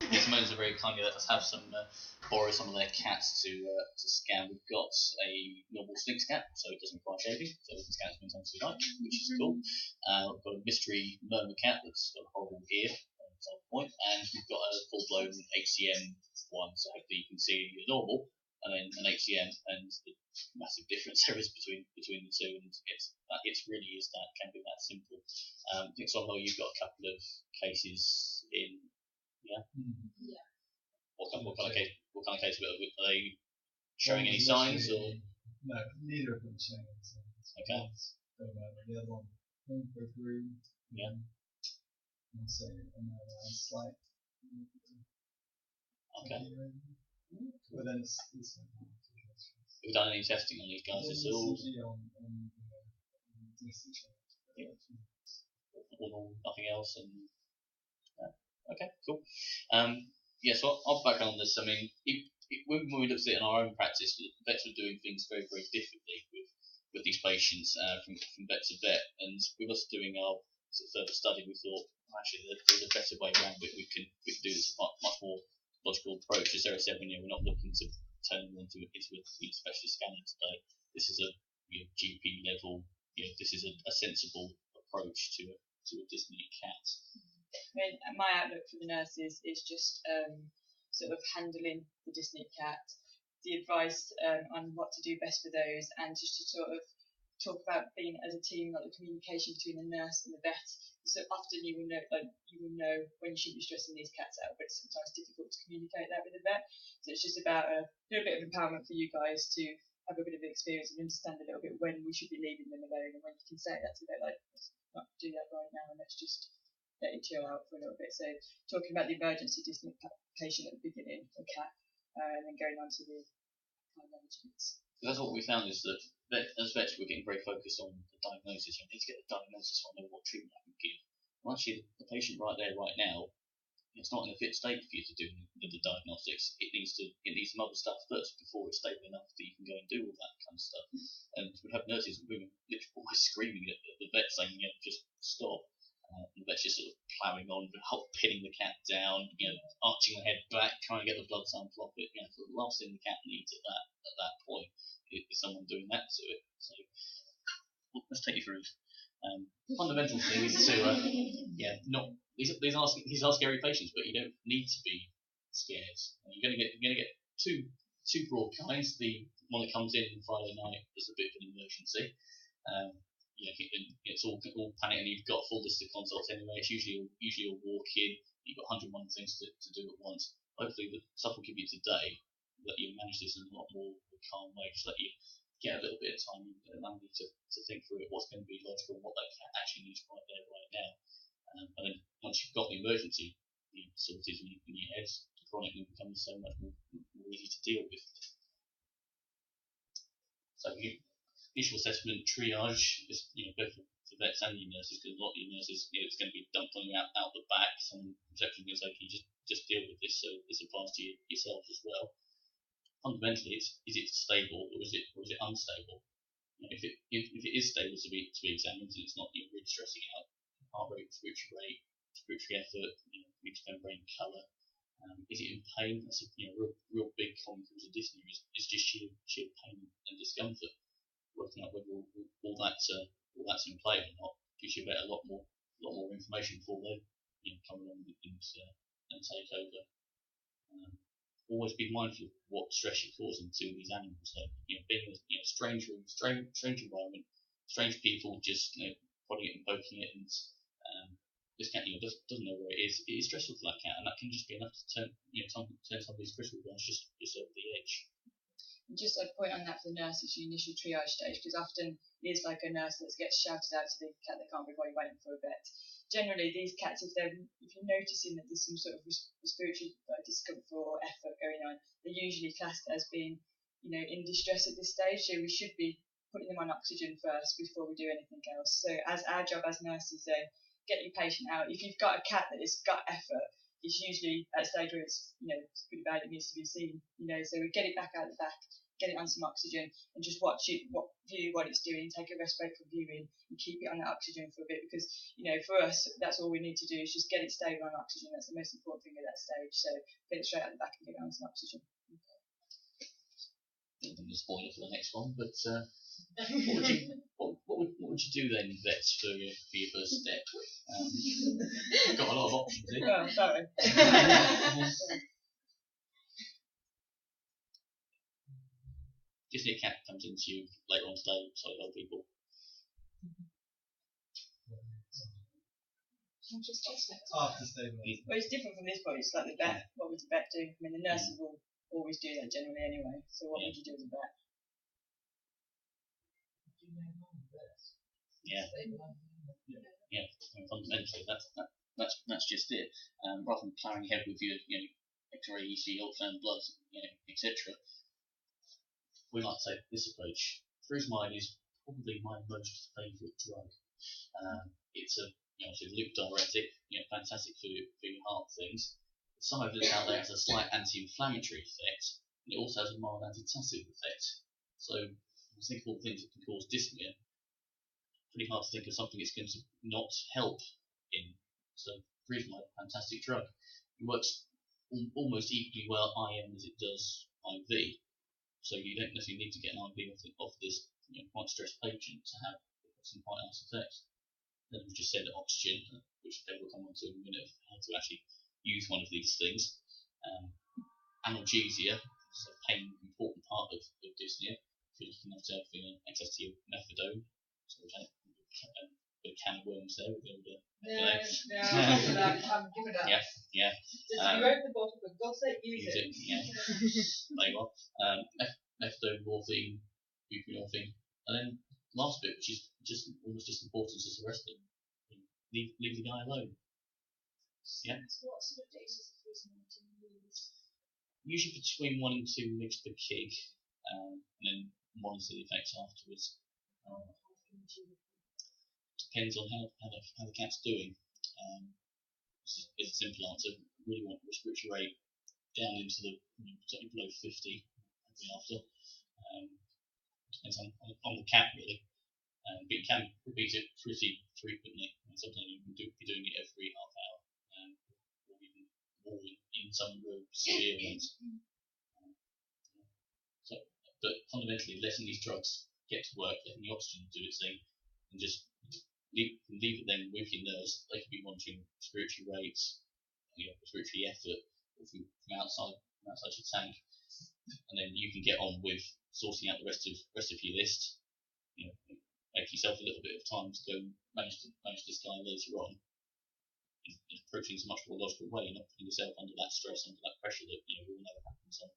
Yes, Moans are very kindly let us have borrow some of their cats to scan. We've got a normal Sphinx cat, so it doesn't require shaving, so we can scan as many times as we like, which is cool. We've got a mystery murmur cat that's got a horrible ear at some point, and we've got a full blown HCM one, so hopefully you can see you're normal, and then an HCM, and the massive difference there is between the two, and it's really is that can be that simple. I think somehow you've got a couple of cases in. Yeah. Yeah. What kind of case? What kind of case are they showing any signs or? No, neither of them showing any signs. Okay. The other one, pink or green. Yeah. I'll say another slight. Okay. But then it's have you done any testing on these guys at all? Or nothing else? And okay, cool. So I'll back on this. I mean, when we looked at it in our own practice, vets were doing things very, very differently with these patients from vet to vet. And with us doing our further study, we thought actually there's a better way around it. We can do this much more logical approach. As Sarah said, we're not looking to turn them into a specialist scanner today. This is a GP level. This is a sensible approach to a dyspneic cat. I mean, my outlook for the nurses is just sort of handling the dyspneic cat, the advice on what to do best for those, and just to sort of talk about being as a team, like the communication between the nurse and the vet. So often you will know when you should be stressing these cats out, but it's sometimes difficult to communicate that with the vet. So it's just about a little bit of empowerment for you guys to have a bit of experience and understand a little bit when we should be leaving them alone, and when you can say that to them, like, let's not do that right now, and let's just let it chill out for a little bit. So talking about the emergency dyspneic patient at the beginning, the cat, and then going on to the kind management. So that's what we found is that as vets we're getting very focused on the diagnosis. You need to get the diagnosis so I know what treatment I can give. Well, actually, the patient right there, right now, it's not in a fit state for you to do the diagnostics. It needs some other stuff first before it's stable enough that you can go and do all that kind of stuff. And we have nurses and women literally always screaming at the vet saying, just stop. The vet's just sort of ploughing on, pinning the cat down, arching the head back, trying to get the blood sample off it. So the last thing the cat needs at that point is someone doing that to it. So let's take you through it. Fundamental thing is to these are scary patients, but you don't need to be scared. You're going to get two broad kinds. The one that comes in Friday night is a bit of an emergency. It's all panic, and you've got a full list of consults anyway. It's usually a walk-in. You've got 101 things to do at once. Hopefully, the stuff will give you today that you manage this in a lot more calm way, just let you get a little bit of time and allow you to think through it, what's going to be logical, and what that cat actually needs right there, right now. And then once you've got the emergency sorted in your head, the chronic will become so much more easy to deal with. So initial assessment, triage, is both for vets and your nurses, because a lot of your nurses, it's going to be dumped on you out the back. Some reception is going to say, can you just deal with this? So this applies to yourselves as well. Fundamentally, is it stable or is it unstable? If it is stable to be examined and it's not really stressing out, heart rate, respiratory effort, mixed membrane colour. Is it in pain? That's a real big common cause of dyspnea is just sheer pain and discomfort. Working out whether all that's in play or not gives you a lot more information before they come along and take over. Always be mindful of what stress you're causing to these animals. So being in a strange room, strange environment, strange people just prodding it and poking it, and this cat doesn't know where it is. It is stressful for that cat, and that can just be enough to turn somebody's critical ones just over the edge. Just a point on that for the nurses, your initial triage stage, because often it is like a nurse that gets shouted out to the cat that can't be while you're waiting for a vet. Generally, these cats, if you're noticing that there's some sort of respiratory discomfort or effort going on, they're usually classed as being, in distress at this stage. So we should be putting them on oxygen first before we do anything else. So as our job as nurses, then get your patient out. If you've got a cat that has got effort, it's usually at a stage where it's pretty bad, it needs to be seen. So we get it back out the back, get it on some oxygen, and just watch it, view what it's doing, take a respiratory view in, and keep it on that oxygen for a bit, because for us that's all we need to do is just get it stable on oxygen. That's the most important thing at that stage. So get it straight out the back and get it on some oxygen. I'm going to spoil it for the next one, but what would you do then, vets, for your first step? I've got a lot of options here. Oh, sorry. Disney cat comes into you later on today, so old people. After stabilising. Well, it's different from this point. It's like the vet. What would the vet do? I mean, the nurses will always do that generally anyway. So what would you do as a vet? Yeah. Yeah. Fundamentally, that's just it. Rather than plowing ahead with your X-ray, ECG, ultrasound, blood, etc. We might take this approach. Furosemide is probably my most favourite drug. It's a loop diuretic, fantastic for your heart things. Some evidence out there has a slight anti-inflammatory effect, and it also has a mild antitussive effect. So, I think of all the things that can cause dyspnea. Pretty hard to think of something it's going to not help in. So, furosemide, fantastic drug. It works almost equally well IM as it does IV. So you don't necessarily need to get an IV off this quite stressed patient to have some quite nice effects. Then we've just said oxygen, which they will come on to in a minute, of how to actually use one of these things. Analgesia is a important part of dyspnea. If you're looking at access to your methadone, so we have a can of worms there. We're going to Yeah. Just you open the bottle, for God's sake, use it. Yeah. There you are. Methadone, morphine, buprenorphine, and then last bit, which is just almost as important as the rest of them. Leave the guy alone. Yeah. What sort of doses of furosemide do you use? Usually between 1 and 2 mg per kg, and then monitor the effects afterwards. Depends on how the cat's doing. It's a simple answer. Really want respiratory rate down into the certainly below 50 after. Depends on the cat really. But you can repeat it pretty frequently. Sometimes you can be doing it every half hour, or even more in some real severe ones. But fundamentally, letting these drugs get to work, letting the oxygen do its thing, and just leave it then with your nurse. They can be monitoring respiratory rates, respiratory effort from outside your tank, and then you can get on with sorting out the rest of your list. Make yourself a little bit of time to go and manage this guy later on. Approaching in a much more logical way, not putting yourself under that stress, under that pressure that we all know happens on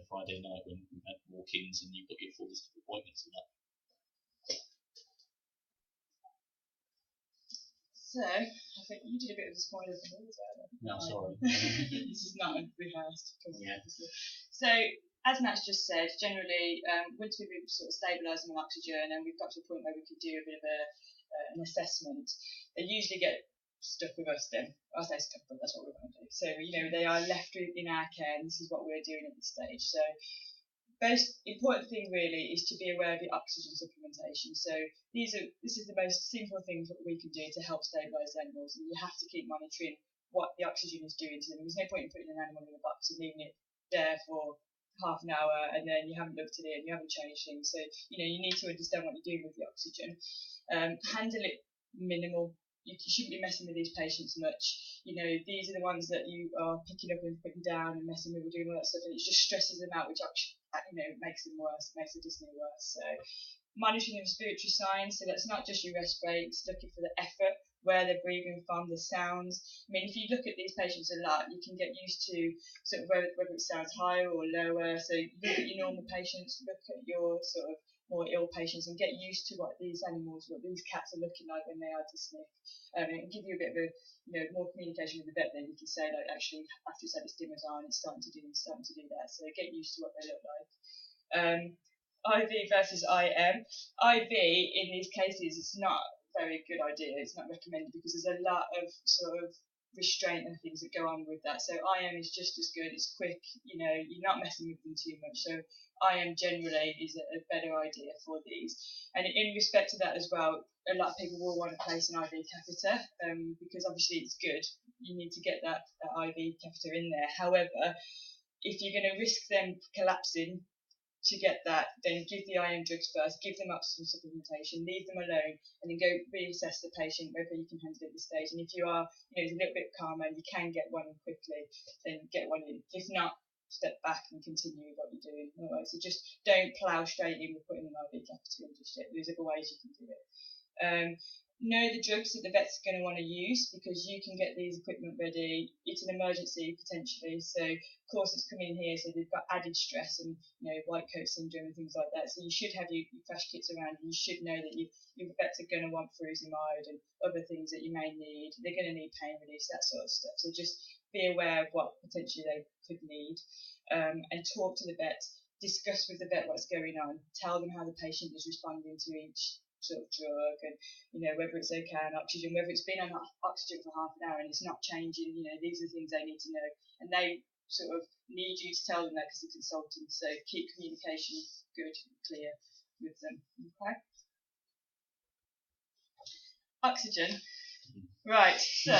Friday night when you have walk-ins and you've got your full list of appointments and that. So, I think you did a bit of a spoiler for me as well. No, sorry. This is not rehearsed. Yeah. So, as Matt's just said, generally, once we've sort of stabilised them on oxygen and we've got to a point where we could do a bit of an assessment, they usually get stuck with us then. I say stuck, but that's what we want to do. So, they are left in our care, and this is what we're doing at this stage. So, most important thing really is to be aware of your oxygen supplementation. So this is the most simple thing that we can do to help stabilise animals, and you have to keep monitoring what the oxygen is doing to them. There's no point in putting an animal in a box and leaving it there for half an hour and then you haven't looked at it and you haven't changed things. So you need to understand what you're doing with the oxygen. Handle it minimal. You shouldn't be messing with these patients much. These are the ones that you are picking up and putting down and messing with, doing all that stuff, and it just stresses them out, which makes them worse, makes the dyspnea worse. So monitoring the respiratory signs, so that's not just your respirate, looking for the effort, where they're breathing from, the sounds. I mean, if you look at these patients a lot, you can get used to sort of whether it sounds higher or lower. So look at your normal patients, look at your sort of more ill patients, and get used to what these cats are looking like when they are dyspneic. And give you a bit of more communication with the vet. Then you can say, like, actually, after it's had its dimethyl, it's starting to do that. So get used to what they look like. IV versus IM. IV in these cases is not a very good idea. It's not recommended because there's a lot of sort of restraint and things that go on with that. So IM is just as good. It's quick. You're not messing with them too much. So IM generally is a better idea for these. And in respect to that as well, a lot of people will want to place an IV catheter because obviously it's good. You need to get that IV catheter in there. However, if you're going to risk them collapsing to get that, then give the IM drugs first, give them oxygen supplementation, leave them alone, and then go reassess the patient whether you can handle it at this stage. And if you are, a little bit calmer and you can get one in quickly, then get one in. If not, step back and continue with what you're doing. All right, so just don't plough straight in with putting an IV catheter in just yet. There's other ways you can do it. Know the drugs that the vet's going to want to use because you can get these equipment ready. It's an emergency potentially, so of course it's coming in here, so they've got added stress and white coat syndrome and things like that. So you should have your crash kits around, and you should know that your vets are going to want furosemide and other things that you may need. They're going to need pain relief, that sort of stuff. So just be aware of what potentially they could need, and talk to the vet. Discuss with the vet what's going on. Tell them how the patient is responding to each sort of drug, and whether it's okay on oxygen, whether it's been on oxygen for half an hour and it's not changing. These are things they need to know, and they sort of need you to tell them that because they're consultants. So keep communication good and clear with them. Okay. Oxygen. Right. So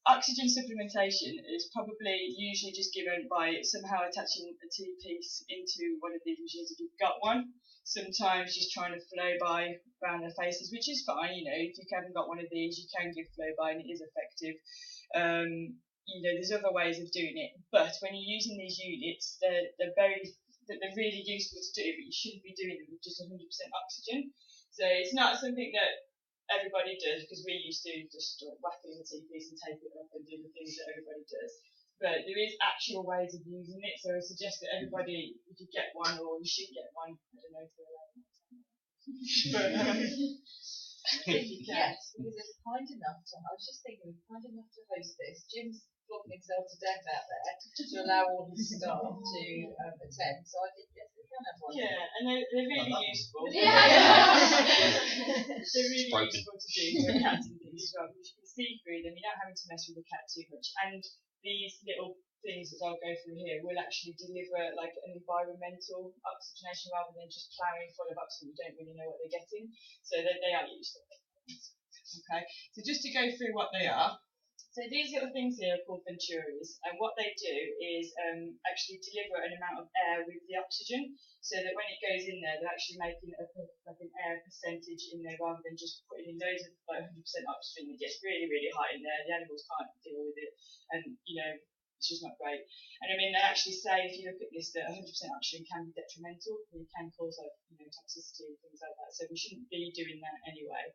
oxygen supplementation is probably usually just given by somehow attaching a T-piece into one of these machines if you've got one. Sometimes just trying to flow by around their faces, which is fine. If you haven't got one of these, you can give flow by and it is effective. There's other ways of doing it, but when you're using these units, they're really useful to do, but you shouldn't be doing them with just 100% oxygen. So it's not something that everybody does, because we used to just whack it in the T-piece and tape it up and do the things that everybody does. But there is actual ways of using it, so I suggest that everybody, if you get one, or you should get one, I don't know if they're allowed. If you can. Yes, because it's kind enough to, I was just thinking, we're kind enough to host this. Jim's flogging himself to death out there to allow all his staff to attend, so I think, yes, we can have one. Yeah, and they're really useful. Yeah. They're really useful to do for cats and things as well, because you can see through them, you're not having to mess with the cat too much. And these little things that I'll go through here will actually deliver like an environmental oxygenation rather than just ploughing full of oxygen. You don't really know what they're getting, so they are useful. Okay, so just to go through what they are. So these little things here are called Venturis, and what they do is actually deliver an amount of air with the oxygen, so that when it goes in there, they're actually making like an air percentage in there rather than just putting in loads of like 100% oxygen. It gets really, really high in there. The animals can't deal with it, and it's just not great. And they actually say, if you look at this, that 100% oxygen can be detrimental, and it can cause toxicity and things like that. So we shouldn't be doing that anyway.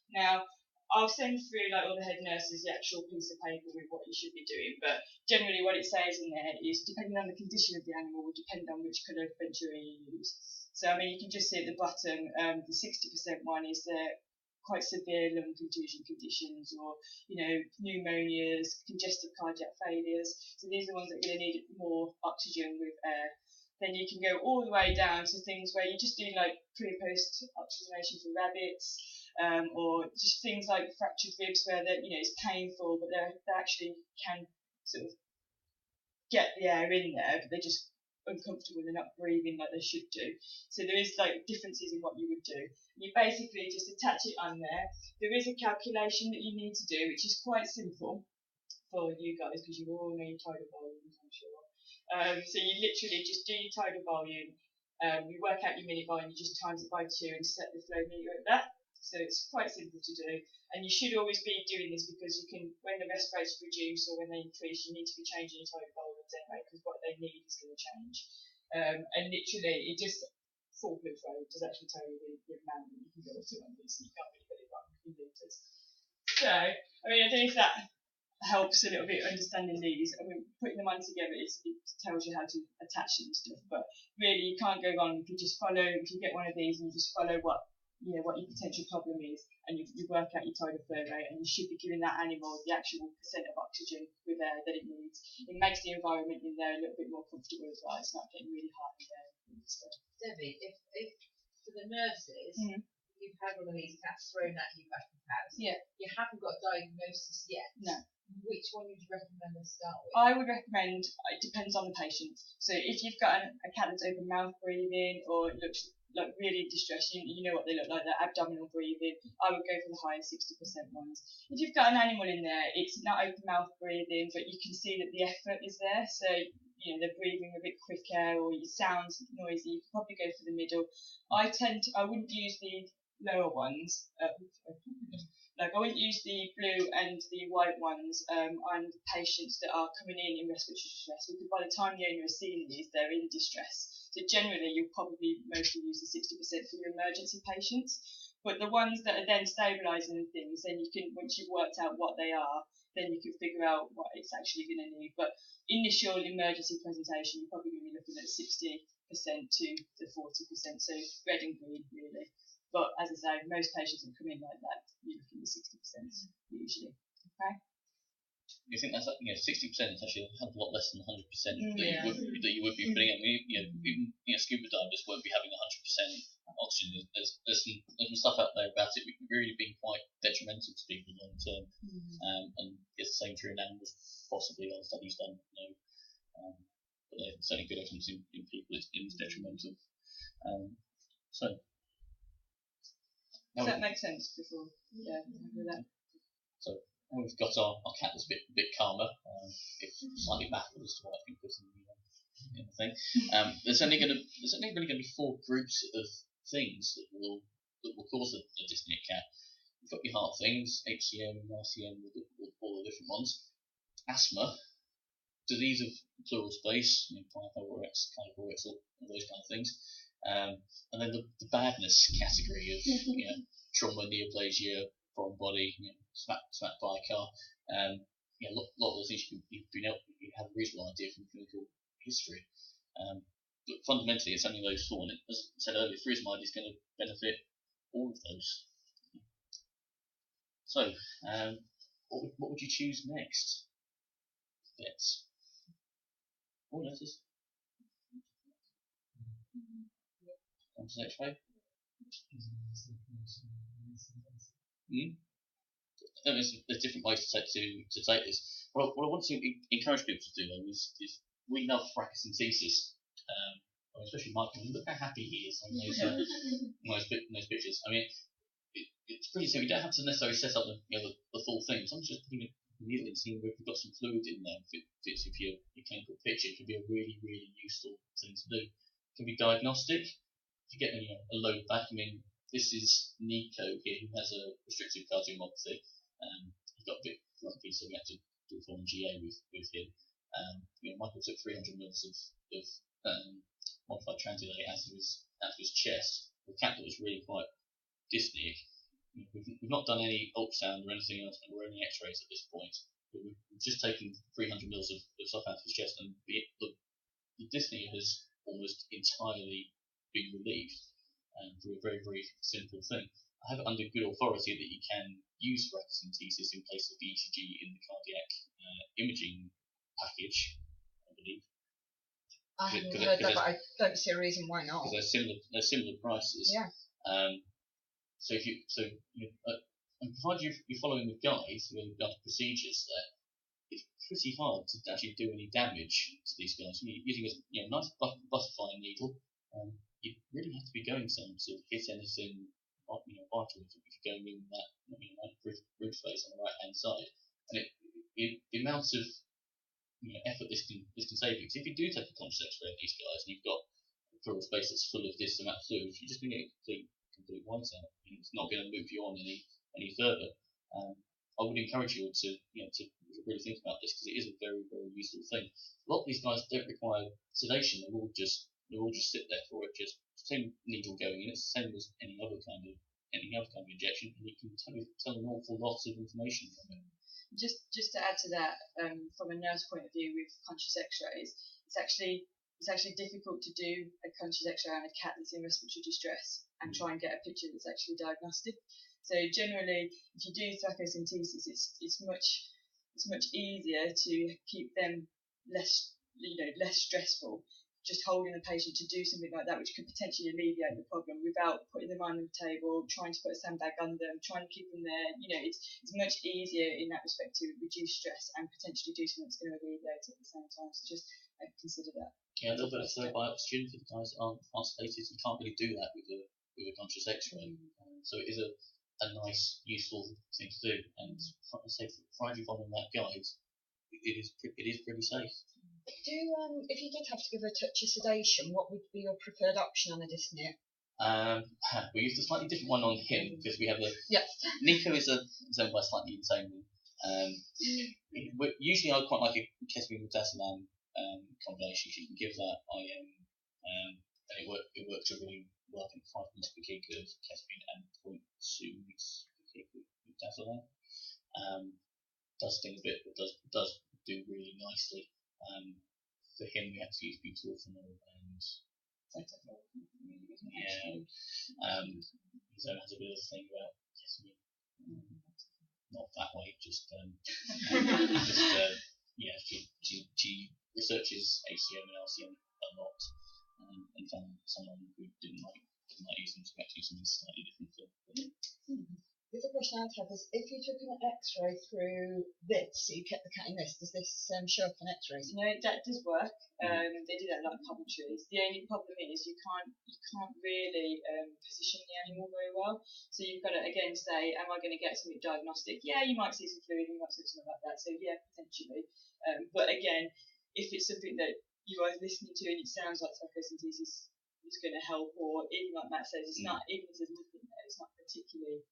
Now, I'll send through like all the head nurses the actual piece of paper with what you should be doing, but generally what it says in there is, depending on the condition of the animal, will depend on which colour of Venturi you use. So you can just see at the bottom, the 60% one is quite severe lung contusion conditions, or pneumonias, congestive cardiac failures. So these are the ones that are going to need more oxygen with air. Then you can go all the way down to things where you just do like pre and post oxygenation for rabbits. Or just things like fractured ribs where it's painful, but they actually can sort of get the air in there, but they're just uncomfortable, they're not breathing like they should do. So there is like differences in what you would do. You basically just attach it on there. There is a calculation that you need to do, which is quite simple for you guys, because you all know your tidal volumes, I'm sure. So you literally just do your tidal volume, you work out your minute volume, you just times it by 2 and set the flow meter at that. So it's quite simple to do, and you should always be doing this, because you can, when the rest rates reduce or when they increase, you need to be changing your tidal volumes anyway, because what they need is going to change. And literally, it just full blood flow does actually tell you the amount that you can go up to on this, so you can't really get it wrong in liters. So, I don't know if that helps a little bit understanding these. Putting them on together, it tells you how to attach them and stuff, but really you can't go wrong if you just follow, if you get one of these and you just follow what your potential problem is, and you work out your tidal flow rate, and you should be giving that animal the actual percent of oxygen with air that it needs. It makes the environment in there a little bit more comfortable as well. It's not getting really hot in there and stuff. Debbie, if for the nurses, you've had one of these cats thrown at you back in the house. Yeah. You haven't got a diagnosis yet. No. Which one would you recommend to start with? I would recommend, it depends on the patient. So if you've got a cat that's open mouth breathing or it looks like really distressed, you know what they look like, they're abdominal breathing, I would go for the higher 60% ones. If you've got an animal in there, it's not open mouth breathing, but you can see that the effort is there. So, they're breathing a bit quicker or it sounds noisy, you could probably go for the middle. I wouldn't use the lower ones. I wouldn't use the blue and the white ones on patients that are coming in respiratory distress, because by the time the owner is seeing these, they're in distress. So generally, you'll probably mostly use the 60% for your emergency patients. But the ones that are then stabilising things, then you can, once you've worked out what they are, then you can figure out what it's actually going to need. But initial emergency presentation, you're probably going to be looking at 60% to the 40%, so red and green, really. But as I say, most patients that come in like that, you're looking at 60% usually. Okay. You think that's 60% is actually a lot less than 100% Yeah. that you would be putting in. Even scuba divers won't be having 100% oxygen. There's some stuff out there about it really being quite detrimental to people long term. And it's the same true in animals. Possibly other studies done, but there's certainly good evidence in people it's detrimental. So. Does that make sense before? Yeah, with that. So now we've got our cat that's a bit calmer, slightly baffled as to what I've been put in the thing. There's only really going to be 4 groups of things that will cause a dyspneic cat. You've got your heart things, HCM, RCM, all the different ones. Asthma, disease of pleural space, pylorix, Kyphorix, all those kind of things. And then the badness category of trauma, neoplasia, foreign body, smacked by a car. A lot of those things you have a reasonable idea from clinical history. But fundamentally, it's only those 4. And as I said earlier, Furosemide is going to benefit all of those. So, what would you choose next? Vets. Or nurses? On to the next page. There's different ways to take this. What I want to encourage people to do though is we love fracascentesis. Especially Michael, look how happy he is on those pictures. I mean, it's pretty simple. You don't have to necessarily set up the full thing. Sometimes just putting a needle and seeing if you've got some fluid in there, if it fits with your clinical picture, can be a really, really useful thing to do. It can be diagnostic. If you get a low back, this is Nico here, who has a restrictive cardiomyopathy. He's got a bit lumpy, so we had to do a form GA with him. Michael took 300 mils of modified Transilate out of his chest. The cat that was really quite dyspneic. We've not done any ultrasound or anything else, or any X-rays at this point. But we've just taken 300 mils of stuff out of his chest, and the dyspnea has almost entirely been relieved through a very, very simple thing. I have it under good authority that you can use fracascentesis in place of the ECG in the cardiac imaging package, I believe. I haven't heard that, but I don't see a reason why not. Because they're similar prices. Yeah. So and provided you're following the guides, the procedures there, it's pretty hard to actually do any damage to these guys. You're using a nice butterfly needle. You really have to be going some to hit anything vital if you're going in that rib space on the right hand side. And the amount of effort this can save you. Because if you do take a conscious X-ray of these guys and you've got a pleural space that's full of this amount of fluid, you're just going to get complete whiteout. It's not going to move you on any further. I would encourage you to really think about this, because it is a very, very useful thing. A lot of these guys don't require sedation. They'll all just sit there for it. Just same needle going in. It's the same as any other kind of injection, and you can tell an awful lot of information from it. Just to add to that, from a nurse point of view, with conscious X-rays, it's actually difficult to do a conscious X-ray on a cat that's in respiratory distress and try and get a picture that's actually diagnostic. So generally, if you do fracascentesis, it's much easier to keep them less stressful. just holding the patient to do something like that, which could potentially alleviate the problem without putting them on the table, trying to put a sandbag under them, trying to keep them there. It's much easier in that respect to reduce stress and potentially do something that's going to alleviate it at the same time. So just consider that. Yeah, a little bit of third eye oxygen for the guys that aren't sedated. You can't really do that with a conscious X-ray. So it is a nice, useful thing to do. And I say, for you following that guide, it is pretty safe. If you did have to give a touch of sedation, what would be your preferred option on a dyspnea? We used a slightly different one on him because we have Nico is zoned by slightly insane. Usually I quite like a ketamine with Dasalam combination. You can give that IM, and it works really well. I think 5 mg per kg of ketamine and 0.2 mg per kg with Dasalam. Does sting a bit, but does do really nicely. For him, we had to use butorphanol and his own has a bit of a thing about ketamine. Not that way, just she researches ACM and LCM a lot, and found someone who didn't like use them, so we had to use something slightly different for them. The other question I'd have is, if you took an X-ray through this, so you kept the cat in this, does this show up on X-rays? No, that does work. They do that like commentaries. The only problem is you can't really position the animal very well. So you've got to again say, am I going to get something diagnostic? Yeah, you might see some fluid, you might see something like that. So yeah, potentially. But again, if it's something that you are listening to and it sounds like psychosis is going to help, or even like Matt says, it's not, even if there's nothing there, it's not particularly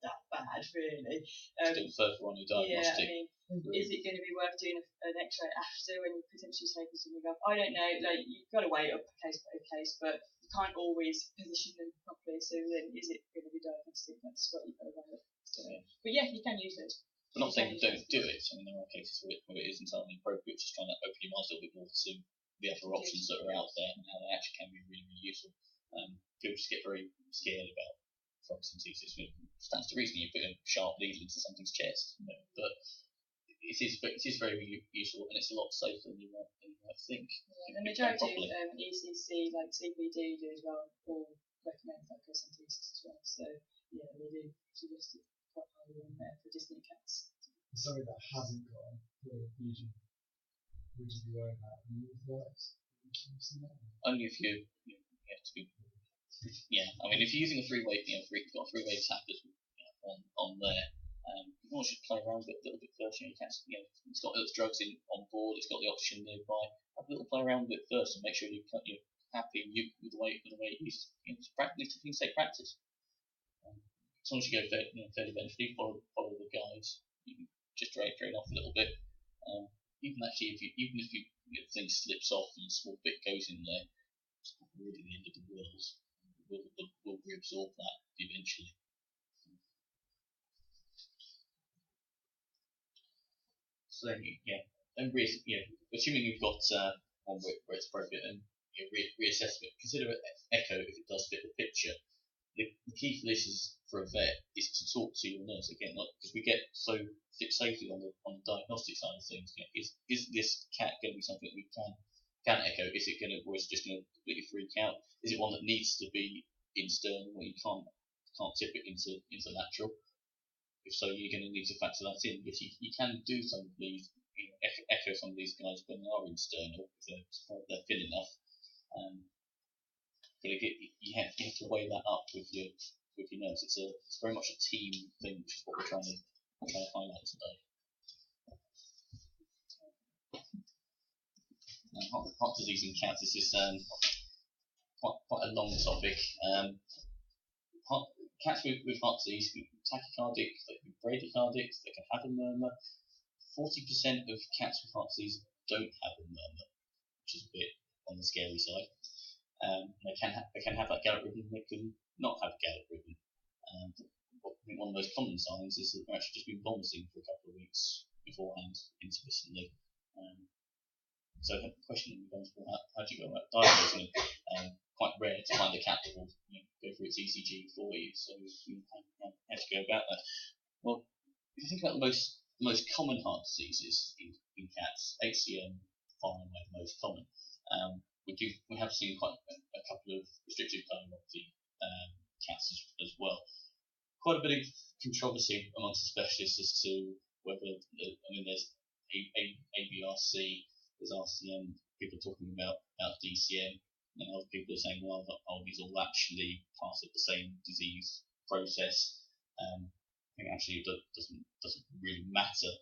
that bad, really. Still further on your diagnostic. Yeah, I mean, is it going to be worth doing an X-ray after when you're potentially taking something up? I don't know. Like, you've got to weigh it up case by case, but you can't always position them properly. So then, is it going to be diagnostic? That's what you've got to weigh up. So, but yeah, you can use it. I'm not saying don't do it. I mean, there are cases where it is entirely appropriate. Just trying to open your mind a little bit more to the other options that are out there and how they actually can be really, really useful. People just get very scared about photosynthesis. Stands to reason you put a sharp needle into something's chest, but it is very useful, and it's a lot safer than you might think. Yeah, the majority of ECC, like CPD, do as well, or recommend photosynthesis as well. So yeah, they do suggest it quite highly on there for dyspneic cats. Sorry, that hasn't got a fluid fusion. Would you be worried about the works? Only if you have to be. Yeah, I mean, if you're using a three-way, you've got a three-way tappers on there. You can always just play around with it a little bit first. It's got its drugs on board. It's got the oxygen nearby. Have a little play around with it first and make sure you're happy with the way it uses. It's safe practice. As long as you go fairly eventually, follow the guides. You can just drain off a little bit. Even if the thing slips off and a small bit goes in there, it's not really the end of the world. We'll reabsorb that eventually. So then, assuming you've got one where it's appropriate, and reassess it. Consider echo if it does fit the picture. The key for this is for a vet is to talk to your nurse again, because we get so fixated on the diagnostic side of things. Is this cat going to be something we can echo? Is it or is it just going to completely freak out? Is it one that needs to be in sternum, where you can't tip it into lateral? If so, you're going to need to factor that in. But you can do some of these, echo some of these guys when they are in sternal, if they're thin enough. But you have to weigh that up with your nurse. It's very much a team thing, which is what we're trying to highlight today. Heart disease in cats. This is quite a long topic. Cats with heart disease can be tachycardic, they can be bradycardic, they can have a murmur. 40% of cats with heart disease don't have a murmur, which is a bit on the scary side. They can have that Gallop rhythm, they can not have Gallop rhythm. I think one of the most common signs is that they've actually just been vomiting for a couple of weeks beforehand, intermittently. So the question that becomes, how do you go about diagnosing it? Quite rare to find a cat that will go through its ECG for you. So how do you go about that? Well, if you think about the most common heart diseases in cats, HCM far and away the most common. we have seen quite a couple of restrictive cardiomyopathy cats as well. Quite a bit of controversy amongst the specialists as to whether there's ABRC, there's RCM, people talking about DCM, and other people are saying, well, these all actually part of the same disease process. I think actually it doesn't really matter.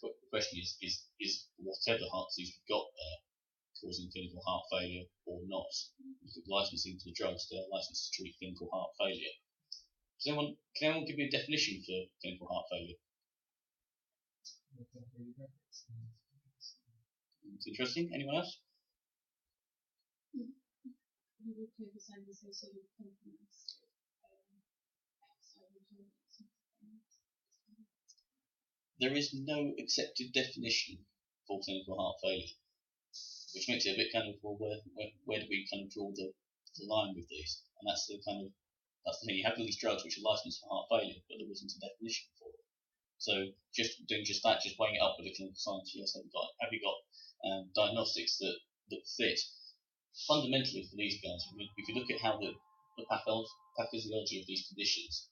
The question is whatever heart disease we've got there causing clinical heart failure or not. Licensing to the drugs, they are licensed to treat clinical heart failure. Can anyone give me a definition for clinical heart failure? It's interesting. Anyone else? There is no accepted definition for clinical heart failure, which makes it a bit kind of, well, where do we kind of draw the line with these? And that's the thing. You have all these drugs which are licensed for heart failure, but there isn't a definition for it. So just doing just weighing it up with the clinical science. Yes, have you got diagnostics that fit? Fundamentally, for these guys, if you look at how the pathophysiology of these conditions,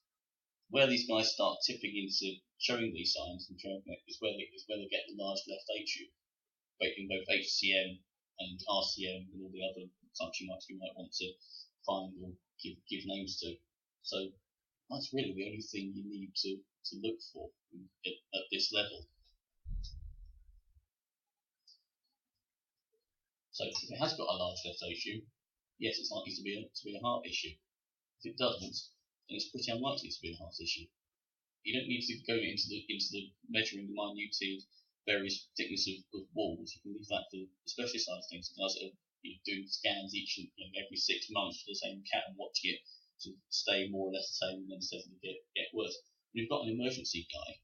where these guys start tipping into showing these signs and showing it is where they get the large left atrium, in both HCM and RCM and all the other types you might want to find or give names to. So that's really the only thing you need to look for at this level. So if it has got a large left atrium, yes, it's likely to be a heart issue. If it doesn't, then it's pretty unlikely to be a heart issue. You don't need to go into the measuring the minute various thickness of walls. You can leave that for the specialist side of things. Guys that are doing scans every 6 months for the same cat and watching it to stay more or less the same and then steadily get worse. When you've got an emergency guy,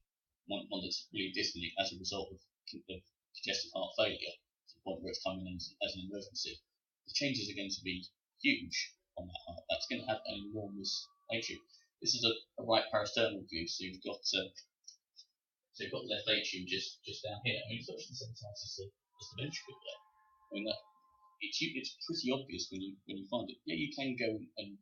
one that's really dyspneic as a result of congestive heart failure, to the point where it's coming in as an emergency, the changes are going to be huge on that heart. That's going to have an enormous atrium. This is a right parasternal view, so you've got the left atrium just down here. I mean, it's actually the same size as the ventricle there. I mean, it's pretty obvious when you find it. Yeah, you can go and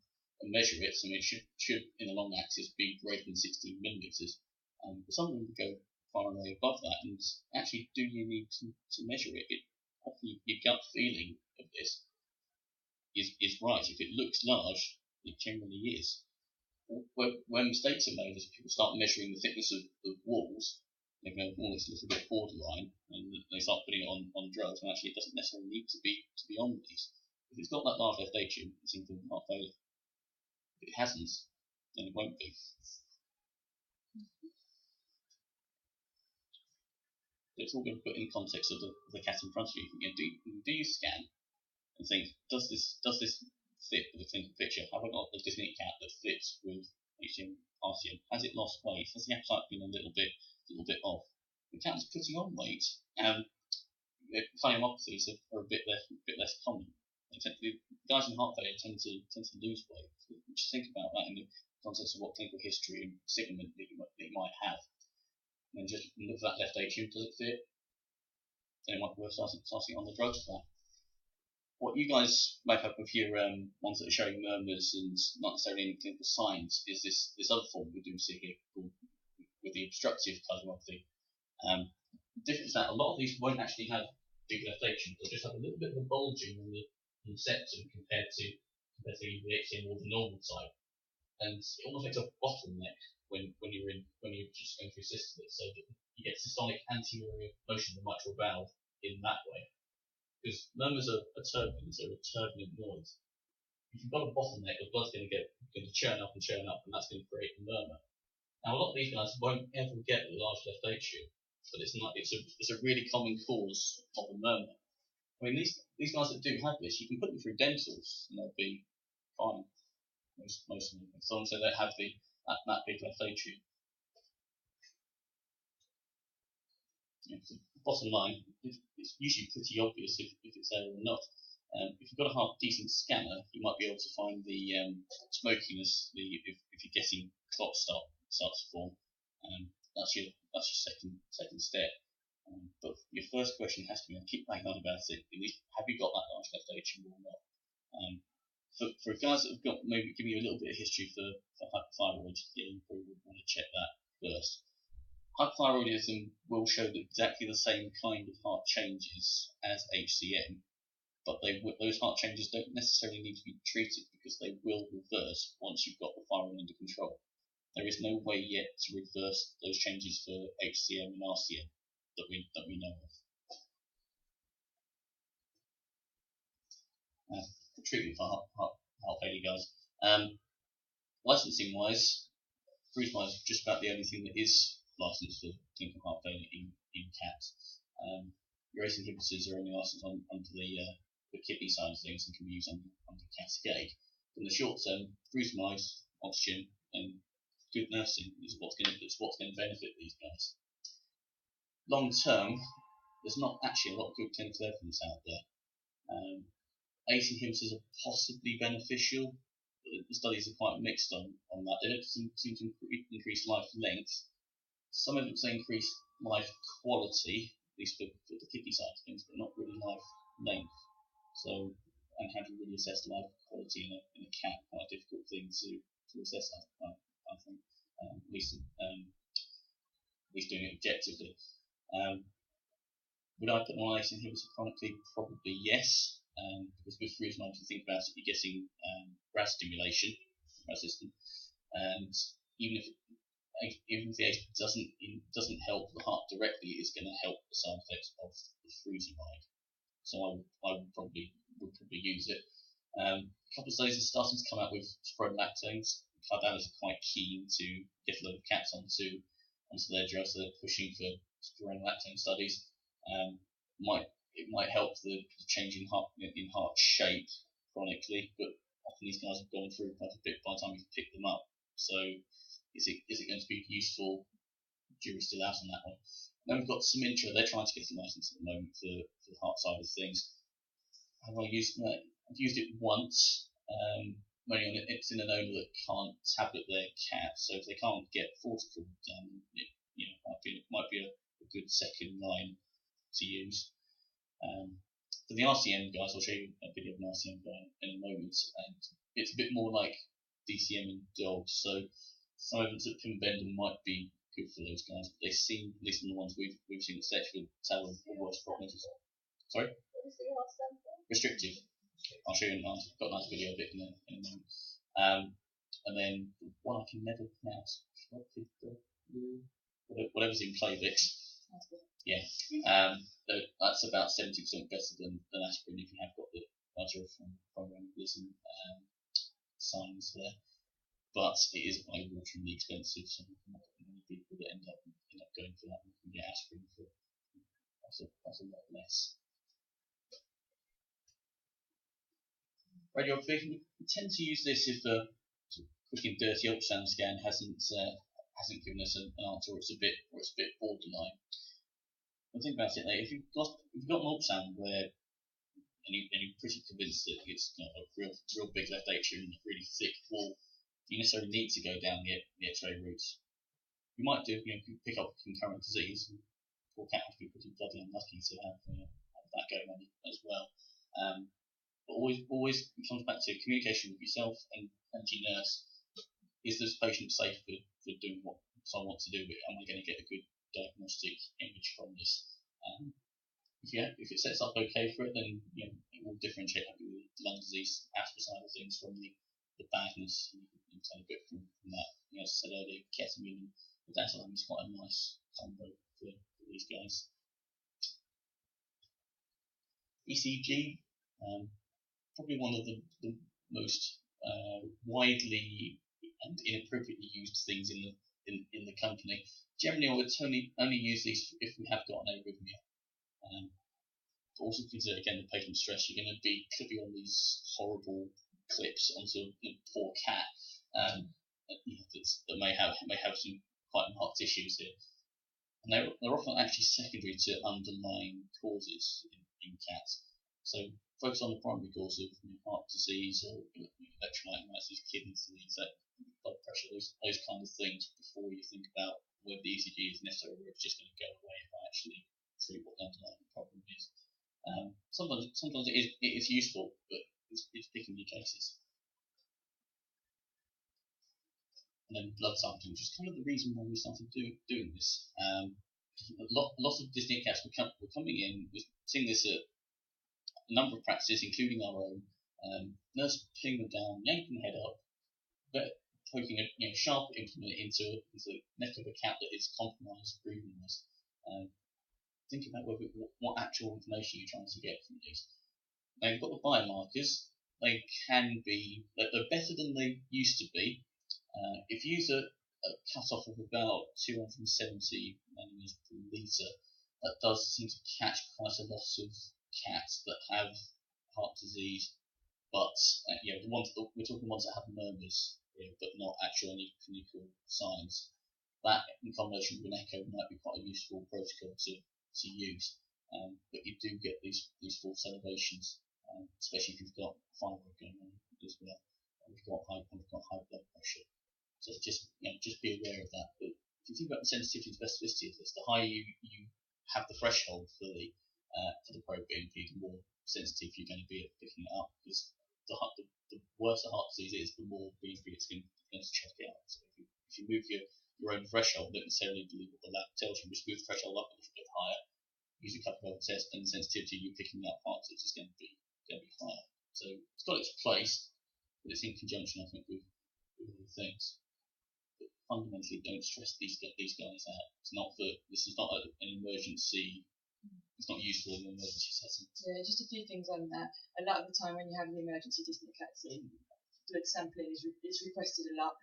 measure it. So it should in the long axis be greater than 16 millimeters. But some of them go far and away above that. And actually, do you need to measure it? Often your gut feeling of this is right. If it looks large, it generally is. When mistakes are made, as people start measuring the thickness of walls, they go, oh, it's a little bit borderline, and they start putting it on drugs, and actually it doesn't necessarily need to be on these. If it's got that large left atrium, it's in heart failure. If it hasn't, then it won't be. It's all going to put in context of the cat in front of you. Do you scan and think, does this fit with the clinical picture? Have I got a dyspneic cat that fits with HCM, RCM? Has it lost weight? Has the appetite been a little bit off? The cat's putting on weight. Cardiomyopathies are a bit less common. Guys in heart failure tend to lose weight. So just think about that in the context of what clinical history and signalement that you might have. And then just look at that left atrium, does it fit? Then it might be worth starting on the drugs for that. What you guys might have with your ones that are showing murmurs and not necessarily any clinical signs is this other form we do see here called with the obstructive cardiomyopathy. The difference is that a lot of these won't actually have big left atrium. They'll just have a little bit of a bulging on the septum compared to the HCM or the normal type, and it almost makes a bottleneck when you're just going through systole, so that you get systolic anterior motion of the mitral valve in that way. Because murmurs are turbulent, so a turbulent noise. If you've got a bottleneck, the blood's going to churn up, and that's going to create a murmur. Now, a lot of these guys won't ever get the large left atrium, but it's a really common cause of a murmur. I mean, these guys that do have this, you can put them through dentals, and they'll be fine. Most of them, as long as they don't have that big left atrium. So bottom line, it's usually pretty obvious if it's there or not. If you've got a half decent scanner, you might be able to find the smokiness. If you're getting clots starts to form, that's your second step. But your first question has to be, and keep banging on about it, have you got that large left atrium or not? For guys that have got, maybe give you a little bit of history for hypothyroid, you probably would want to check that first. Hypothyroidism will show exactly the same kind of heart changes as HCM, but those heart changes don't necessarily need to be treated because they will reverse once you've got the thyroid under control. There is no way yet to reverse those changes for HCM and RCM that we know of. Treatment for heart failure, guys. Licensing wise, Fruitmite is just about the only thing that is licensed for clinical heart failure in cats. Your ACE inhibitors are only licensed under the kidney side of things and can be used under Cascade. In the short term, Fruitmite, oxygen, and good nursing is what's going to benefit these guys. Long term, there's not actually a lot of good clinical evidence out there. ACE inhibitors are possibly beneficial, but the studies are quite mixed on that. They don't seem to increase life length. Some evidence they increase life quality, at least for the kidney side of things, but not really life length. So, and how do you really assess life quality in a cat? Quite a difficult thing to assess that, I think, at least doing it objectively. Would I put an ACE inhibitor chronically? Probably yes, because with Fruitmite, if you think about it, you're getting RAS stimulation, RAS system, and even if the ACE doesn't help the heart directly, it's going to help the side effects of the Fruitmite. So I would probably use it. A couple of studies are starting to come out with spironolactones. Cardalis are quite keen to get a load of cats onto their drugs, so they're pushing for spironolactone studies. It might help the change in heart shape chronically, but often these guys have gone through quite a bit by the time you pick them up. So is it going to be useful? Jury's still out on that one. Then we've got Symmetra. They're trying to get a license at the moment for the heart side of things. Have I used that? I've used it once. It's in an owner that can't tablet their cat, so if they can't get Fortical done, it might be a good second line to use. For the RCM guys, I'll show you a video of an RCM guy in a moment, and it's a bit more like DCM in dogs, so some evidence that Pimbendum might be good for those guys, but they seem, at least in the ones we've seen at Setchford, to have a worse prognosis. Sorry? Restrictive. I'll show you. I've got a nice video of it in a moment. And then one I can never pronounce. Whatever's in Plavix. Yeah. That's about 70% better than aspirin if you have got the larger embolism signs there. But it is eye-wateringly expensive, so not many people that end up going for that. You can get aspirin for that's a lot less. Radiography, we tend to use this if a quick and dirty ultrasound scan hasn't given us an answer, or it's a bit borderline. The thing about it, if you've got an ultrasound where and you're pretty convinced that it's a real big left atrium and a really thick wall, you necessarily need to go down the X-ray route. You might do, pick up concurrent disease. Poor cat would be pretty bloody unlucky to have that going on as well. But always it comes back to communication with yourself and your nurse. Is this patient safe for doing what I want to do? Am I going to get a good diagnostic image from this? If it sets up okay for it, then it will differentiate the lung disease aspect side of things from the badness. You can tell a bit from that. As I said earlier, ketamine and dantalam is quite a nice combo for these guys. ECG, probably one of the most widely and inappropriately used things in the company. Generally, I would only use these if we have got an arrhythmia. Also consider again the patient stress. You're going to be clipping on these horrible clips onto a poor cat that may have some quite marked issues here, and they're often actually secondary to underlying causes in cats. So focus on the primary cause of heart disease or electrolyte imbalances, kidney disease, blood pressure, those kind of things before you think about whether the ECG is necessary or it's just going to go away if I actually treat what the underlying problem is. Sometimes it is useful, but it's picking your cases. And then blood sampling, which is kind of the reason why we started doing this. A lot of dyspneic cats were coming in, we're seeing this at a number of practices, including our own. Nurse putting them down, yanking the head up, but poking a sharp implement into the neck of a cat that is compromised breathing-wise. Think about what actual information you're trying to get from these. Now you've got the biomarkers. They can be, they're better than they used to be. If you use a cut-off of about 270 nanometers per litre, that does seem to catch quite a lot of cats that have heart disease, but we're talking ones that have murmurs, but not actual any clinical signs. That, in combination with an echo, might be quite a useful protocol to use. But you do get these false elevations, especially if you've got thyroid going on as well. We've got high blood pressure. So just be aware of that. But if you think about the sensitivity and specificity of this, the higher you have the threshold for the probe BNP, the more sensitive you're going to be at picking it up. Because the worse the heart disease is, the more BNP it's going to check out. So if you move your own threshold, don't necessarily believe what the lab tells you. Just move the threshold up a little bit higher. Use a couple of tests, and the sensitivity you're picking up heart disease is going to be higher. So it's got its place, but it's in conjunction, I think, with other things. But fundamentally, don't stress these guys out. This is not an emergency. It's not useful in an emergency setting. Yeah, just a few things on that. A lot of the time when you have the emergency dyspneic cats in, blood sampling is requested a lot,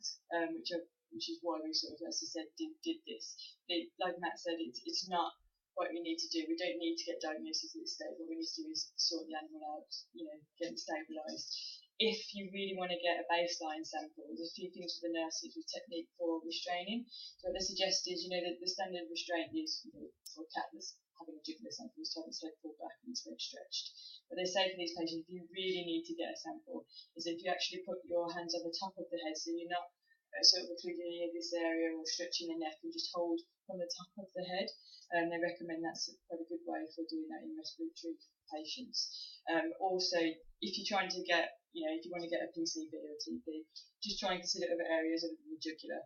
which is why we sort of, as I said, did this. Like Matt said, it's not what we need to do. We don't need to get diagnosis at this stage. What we need to do is sort the animal out, get them stabilised. If you really want to get a baseline sample, there's a few things for the nurses with technique for restraining. So what they suggest is, that the standard restraint is, for a cat that's having a jugular sample, is to have its leg pulled back and its leg stretched. What they say for these patients, if you really need to get a sample, is if you actually put your hands on the top of the head, so you're not sort of occluding any of this area or stretching the neck, and just hold from the top of the head. They recommend that's quite a good way for doing that in respiratory patients. Also, if you're trying to get, if you want to get a PCB or a TP, just try and consider other areas of the jugular.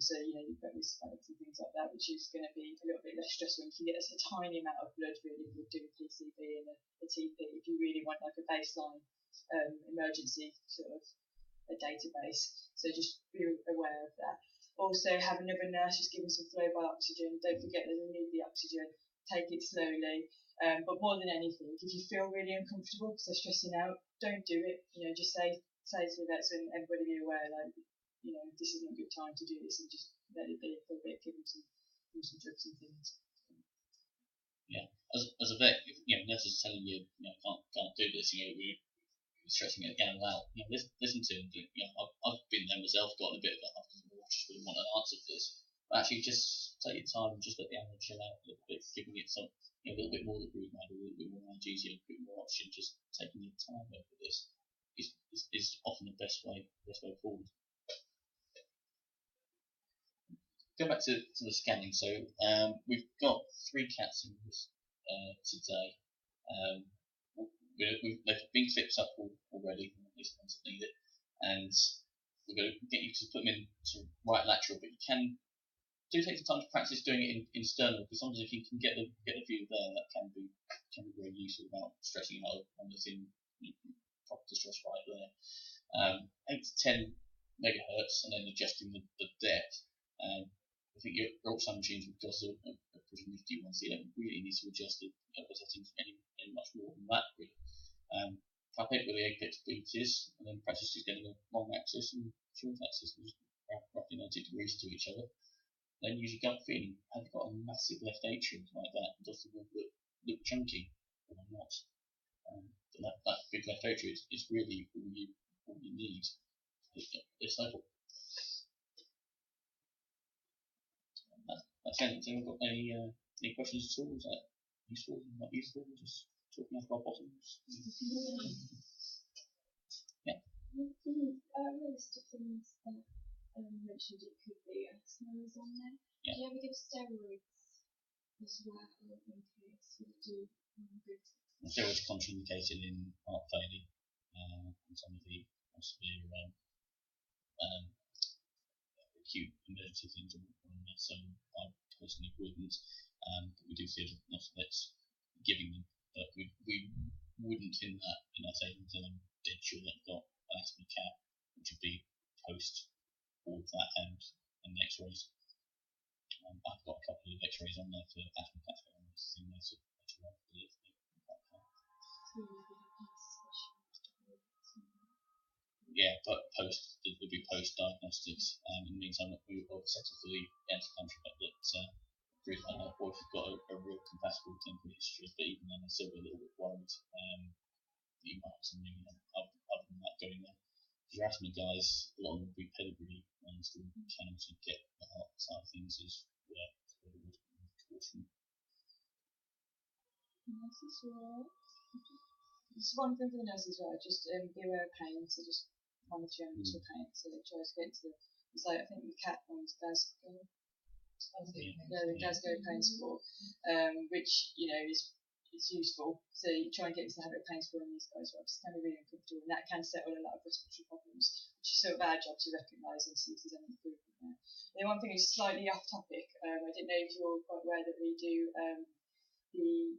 So, you've got these spikes and things like that, which is going to be a little bit less stressful. You can get a tiny amount of blood, really, with doing a PCB and a TP if you really want like a baseline emergency sort of a database. So just be aware of that. Also, have another nurse just giving some flow by oxygen. Don't forget that we need the oxygen. Take it slowly. But more than anything, if you feel really uncomfortable because they're stressing out, don't do it. Just say to the vets and everybody be aware, this isn't a good time to do this, and just let it be for a bit, give them some drugs and things. Yeah, as a vet, nurses are telling you, can't do this. We're stressing it again out. Listen to them. I've been there myself, gotten a bit of a huff because I just really want an answer for this. But actually, just take your time and just let the animal chill out a little bit, giving it some, a little bit more of the brood mad, a little bit more analgesia, a bit more oxygen. Just taking your time over this is often the best way forward. Go back to the scanning. So we've got 3 cats in this today. They've been clipped up already, at least ones that need it, and we're going to get you to put them in sort of right lateral, but you can do take some time to practice doing it in sternal, because sometimes if you can get the view there, that can be very useful without stressing out on the thing, proper distress right there. 8 to 10 megahertz, and then adjusting the depth. I think your ultrasound machines have got a pretty nifty one, so you don't really need to adjust the settings any much more than that, really. Tap it with the apex beaters, and then practice just getting a long axis and short axis, roughly 90 degrees to each other. Then use your gut feeling. Have you got a massive left atrium like that? Does the wall look chunky or not? That big left atrium is really all you need at this level. That's it. Has anyone got any questions at all? Is that useful? Not useful? Just talking out of our bottoms. Yeah. List of things that mentioned it could be asthma is on there. Yeah. Do you ever give steroids as well in case we do good. Steroids contraindicated in heart failure and some of the more severe acute emergency things on there. So I personally wouldn't. But we do see lots of vets giving them, but we wouldn't in that stage until I'm dead sure that I've got an asthma cap, which would be post all of that and X-rays. I've got a couple of X-rays on there for asthma caps, but I'm seeing those later on. Yeah, but there'll be post diagnostics. In the meantime, we will settle for the anti-cancer that proves that out, or if you've got a real compatible clinical history, but even then, I'm still a little bit worried. You might have something other than that going on. Your asthma guys, a lot of them will be pedigree ones who can actually get the heart side of things as well. Nurses well. Just one thing for the nurses as well, just be aware of pain, so just monitor your mental pain, so they try to get to it's like I think the cat ones does the Glasgow pain support, which is useful. So you try and get into the habit of pain support on these guys, well, it's kind of really uncomfortable, and that can settle a lot of respiratory problems, which is sort of our job to recognise and see if there's any improvement there. And then one thing is slightly off topic. I didn't know if you're quite aware that we do the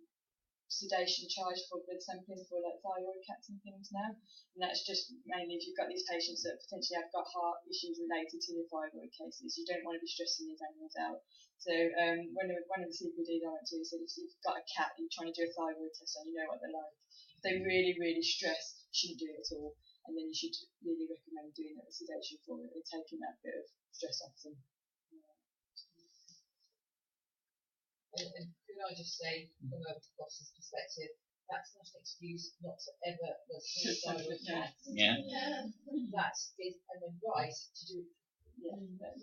sedation charge for blood sampling for like thyroid cats and things now, and that's just mainly if you've got these patients that potentially have got heart issues related to the thyroid cases. You don't want to be stressing these animals out. So one of the CPDs I went to said if you've got a cat and you're trying to do a thyroid test and you know what they're like, if they really stress, you shouldn't do it at all, and then you should really recommend doing that with sedation for it and taking that bit of stress off them. And could I just say, from a boss's perspective, that's not an excuse not to ever look at with cats. Yeah. That is an advice to do. Yeah,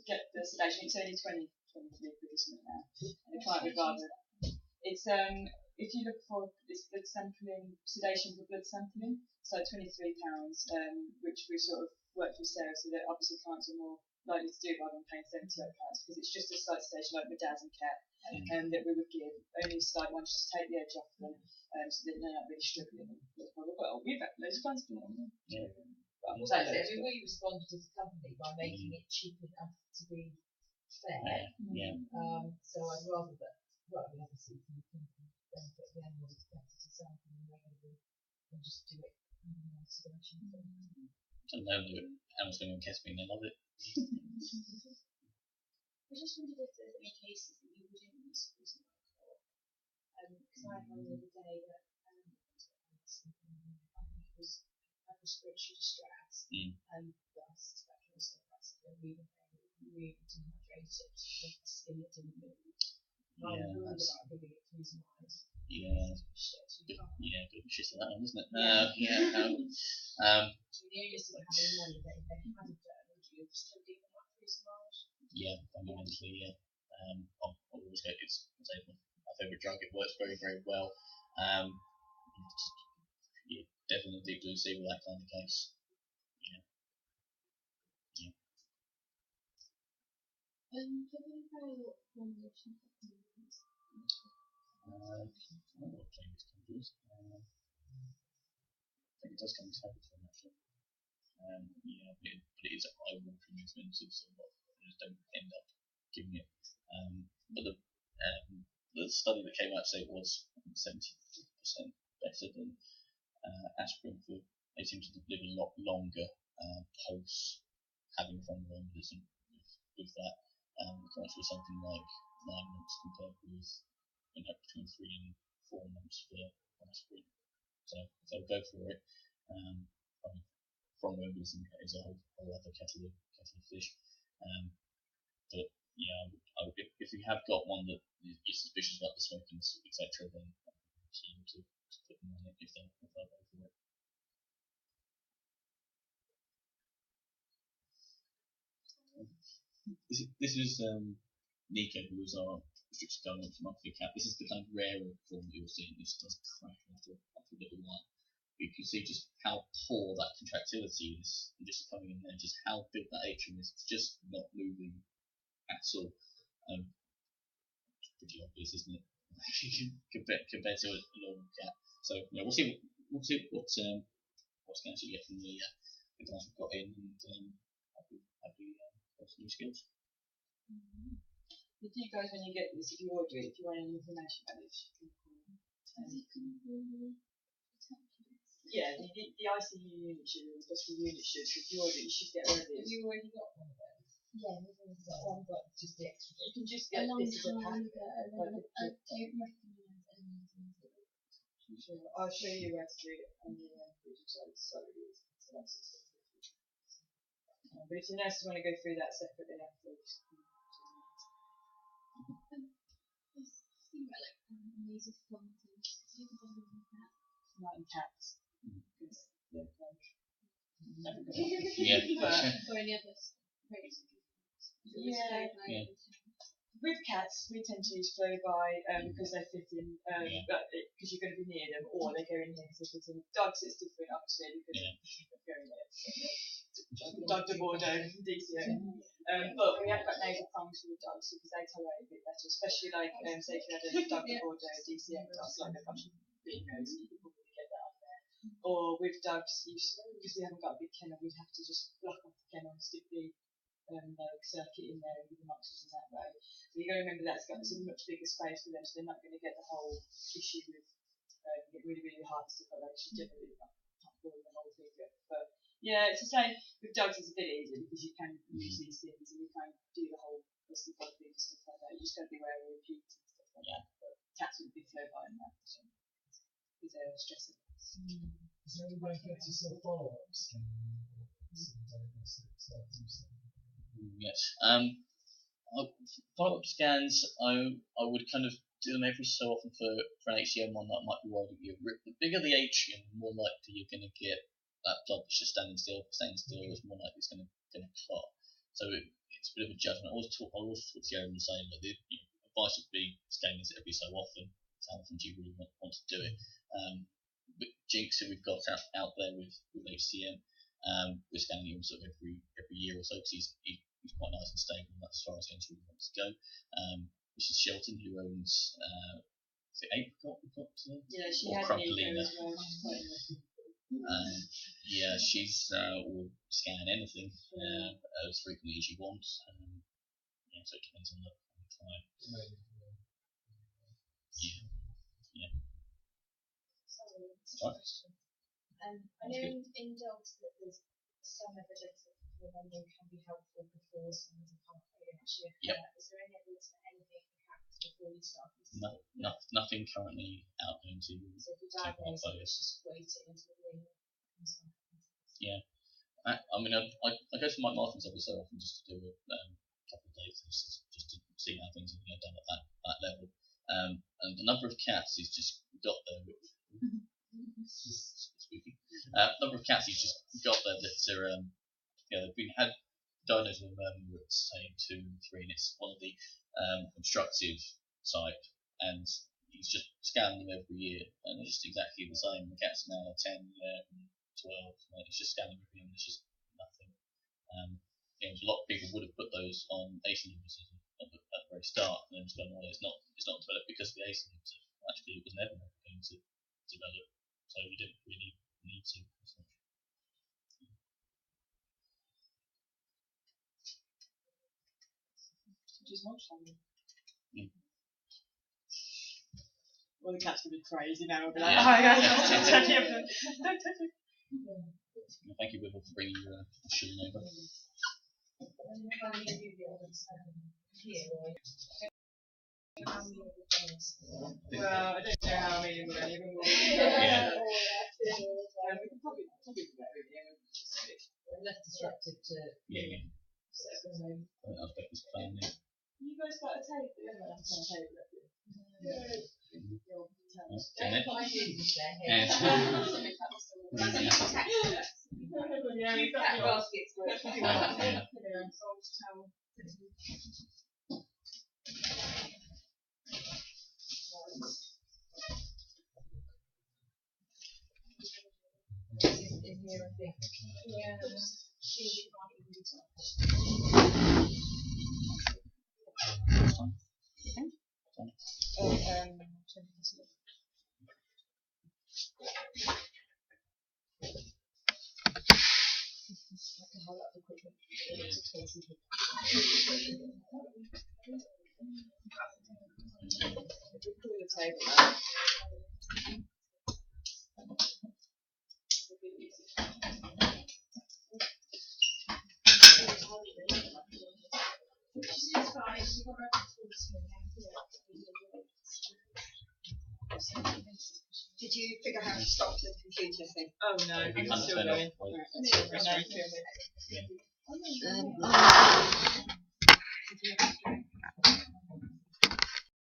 get the sedation. It's only 23 quid, isn't it now? And the client would rather. It's if you look for this blood sampling, sedation for blood sampling, it's like £23, which we sort of worked with Sarah so that obviously clients are more likely to do it rather than paying £70 because it's just a slight sedation like my dad's and cat that we would give, only slight ones just to take the edge off them so that they're not really struggling. But we've had loads of clients on them. Well, that's it. I mean, we responded as a company by making it cheap enough to be fair. Yeah. So I'd rather that, well, we obviously can benefit the animals expected to sample them regularly and just do it in a sedation. I know that Amazon and ketamine, they love it. I just wondered if there's any cases that you wouldn't use poison alcohol. Because I had one the other day that I think it was like respiratory distress, and that's really dehydrated, the skin that didn't move. I'm worried about giving it poison eyes. Yeah, good shit on that one, isn't it? So the only thing having money that if they hadn't done, would you still give them that poison eyes? Yeah, fundamentally, yeah. I'll always go, it's my favourite drug, it works very, very well. You definitely deep blue sea with that kind of case. Talking about formulation techniques. I don't know what James can do. I think it does come to habit from actually. But it is eye-watering expensive, so a lot of things don't end up giving it. But the study that came out said it was 70% better than aspirin. They seem to live a lot longer post having fungal embolism with that. It's actually something like 9 months compared with between 3 and 4 months for aspirin. So go for it. Fungal embolism is a whole other kettle of fish. But if you have got one that you're suspicious about the smoking, etc., then I'm keen to put them on it if they'll go for it. This is Nico, who was our restricted guardian for monthly cat. This is the kind of rarer form that you'll see, and this does crack after a little while. You can see just how poor that contractility is, and just coming in there, just how big that atrium is. It's just not moving at all. pretty obvious, isn't it? compared to a normal cat. So we'll see what scans you get from the guys we've got in, and hopefully got some new skills. If you guys, when you get this, if you order it, if you want any information about it, you can yeah, the ICU unit should, the hospital unit should, if you order it, you should get one of these. Have you already got one of those? Yeah, we've only got one, but just the extra. You can just A get long this as a time pack. ago, I don't recognise anything. Sure. I'll show you where to do it on the digital side. So that's but if the nurses want to go through that separately afterwards. Think about like nasal performances. You can probably do that. Not in cats. Yeah. Or any other race. Yeah. With cats, we tend to use flow by because they fit in, because you're going to be near them, or they go in here because they fit in. Dogs, it's different, obviously, because they're going there. Dog de Bordeaux, DCO. But we have got nasal prongs for the dogs because they tolerate a bit better, especially like, say, if you had a Dog de Bordeaux, DCM, that's like a bunch of big nose, you could probably get that on there. Or with dogs, because we haven't got a big kennel, we'd have to just block off the kennel and stick the circuit in there and give them oxygen that way. So you've got to remember that's got a much bigger space for them, so they're not going to get the whole issue with get really, really hard stuff like that. She's generally not pulling the whole thing up. But yeah, it's the same with dogs. It's a bit easier because you can use these things and you can do the whole thing and stuff like that. You just got to be aware of repeats and stuff like that. But cats would be flow by in that because they're stressing. Is there any way to get to sort of follow-ups? Yes. Follow-up scans, I would kind of do them every so often for an HCM one that might be worried you. The bigger the atrium, the more likely you're going to get that blood that's just standing still. Staying still is more likely it's going to clot. So it's a bit of a judgment. I always talk to Jeremy the same, but the advice would be scanning this every so often. How often do you really want to do it? But Jinx, who we've got out there with HCM, we're scanning him sort of every year or so because he's quite nice and stable, and that's as far as he really wants to go. Mrs. Shelton, who owns is it Apricot? Yeah, she or had Crumpelina. as well. She's quite lucky. Yeah, she's will scan anything as frequently as you want. Yeah, so it depends on the client. Yeah. Sorry, it's a Sorry? question. I know in dogs that there's some evidence that remembering can be helpful before someone's a pathway and actually occur. Yep. Is there any evidence that anything can happen before you start? Nothing currently out there to So if you diagnose it, it's just waiting until the Yeah. I mean, I go to Mike Martin's every so often just to do a couple of days just to see how things are done at that level. And the number of cats he's just got there. Spooky. Number of cats he's just got there that are been had diagnosed with murmur at say 2 and 3, and it's one of the obstructive type, and he's just scanned them every year, and it's just exactly the same. The cats now are 10, 11, 12, and it's just scanning every year, and it's just nothing. A lot of people would have put those on ACE inhibitors at the very start, and then just gone, well, it's not developed because of the ACE inhibitor. Actually, it was never going to develop, so you didn't really need to. Just watch something. Well, the cats will be crazy now. We'll be like, Yeah. oh my god, don't touch him. Don't touch him. Thank you, Whipple, for bringing your children over. Well, I don't know how many we're even more. Yeah. We can probably do that with him. Less disruptive to Yeah. I'll bet this plan now. You guys got a table? We haven't got a table, have you? Didn't it? Yeah. Yeah, we've got Cat baskets. Yeah. In here, I think. Yeah. one? Did you figure out how to stop the computer thing? Oh no, You I'm can't still turn going. off, like, Right, that's yeah. all right.